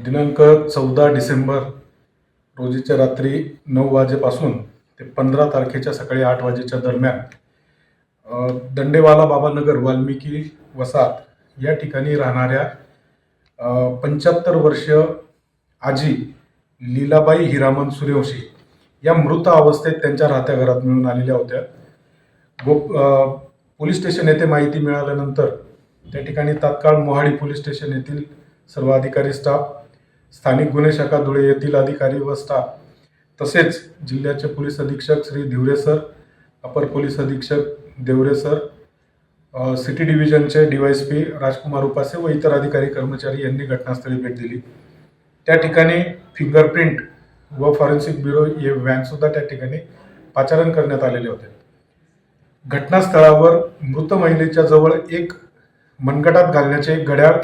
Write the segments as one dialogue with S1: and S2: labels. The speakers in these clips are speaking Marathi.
S1: दिनांक 14 डिसेंबर रोजीच्या रात्री 9 वाजेपासून ते 15 तारखेच्या सकाळी 8 वाजेच्या दरम्यान दंडेवाला बाबानगर वाल्मिकी वसाहत या ठिकाणी राहणाऱ्या 75 वर्षीय आजी लीलाबाई हिरामन सूर्यवंशी या मृत अवस्थेत त्यांच्या राहत्या घरात मिळून आलेल्या होत्या. पोलीस स्टेशन येथे माहिती मिळाल्यानंतर त्या ठिकाणी तात्काळ मोहाडी पोलीस स्टेशन येथील सर्व अधिकारी स्टाफ, स्थानिक गुन्हे शाखा धुळे येथील अधिकारी व स्टाफ, तसेच जिल्ह्याचे पोलीस अधीक्षक श्री धिवरे सर, अपर पोलीस अधीक्षक देवरे सर, सिटी डिव्हिजनचे DYSP राजकुमार उपासे व इतर अधिकारी कर्मचारी यांनी घटनास्थळी भेट दिली. त्या ठिकाणी फिंगरप्रिंट व फॉरेन्सिक ब्युरो हे व्हॅनसुद्धा त्या ठिकाणी पाचारण करण्यात आलेले होते. घटनास्थळावर मृत महिलेच्या जवळ एक मनगटात घालण्याचे एक घड्याळ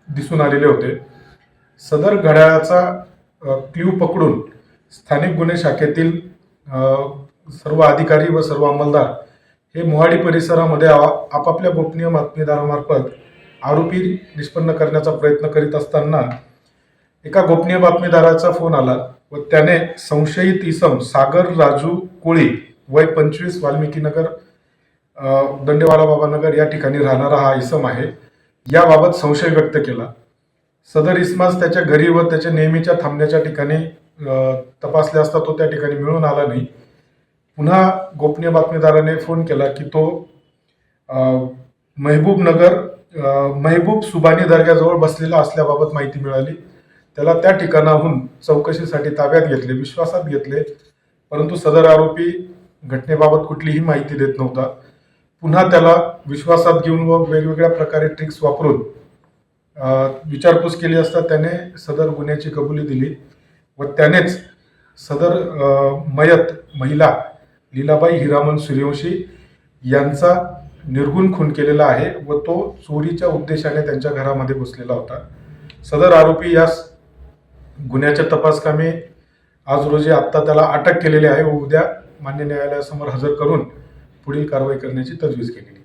S1: दिसून आलेले होते. सदर घड्याळाचा क्ल्यू पकडून स्थानिक गुन्हे शाखेतील सर्व अधिकारी व सर्व अंमलदार हे मोहाडी परिसरामध्ये आपापल्या गोपनीय बातमीदारामार्फत आरोपी निष्पन्न करण्याचा प्रयत्न करीत असताना एका गोपनीय बातमीदाराचा फोन आला व त्याने संशयित इसम सागर राजू कोळी वय 25 वाल्मिकीनगर दंडेवाला बाबानगर या ठिकाणी राहणारा हा इसम आहे याबाबत संशय व्यक्त केला. सदर इसमास त्याच्या घरी व त्याच्या नेहमीच्या थांबण्याच्या ठिकाणी तपासले असता तो त्या ठिकाणी मिळून आला नाही. पुन्हा गोपनीय बातमीदाराने फोन केला की तो महबूब सुबानी दर्ग्याजवळ बसलेला असल्याबाबत माहिती मिळाली. त्याला त्या ठिकाणाहून चौकशीसाठी ताब्यात घेतले, विश्वासात घेतले, परंतु सदर आरोपी घटनेबाबत कुठलीही माहिती देत नव्हता. पुन्हा त्याला विश्वासात घेऊन व वेगवेगळ्या प्रकारे ट्रिक्स वापरून विचारपूस केली असता त्याने सदर गुन्ह्याची कबुली दिली व त्यानेच सदर मयत महिला लीलाबाई हिरामन सूर्यवंशी यांचा निर्गुण खून केलेला आहे व तो चोरीच्या उद्देशाने त्यांच्या घरामध्ये घुसलेला होता. सदर आरोपी या गुन्ह्याच्या तपासकामी आज रोजी आत्ता त्याला अटक केलेली आहे व उद्या मान्य न्यायालयासमोर हजर करून पुढील कारवाई करण्याची तजवीज केली.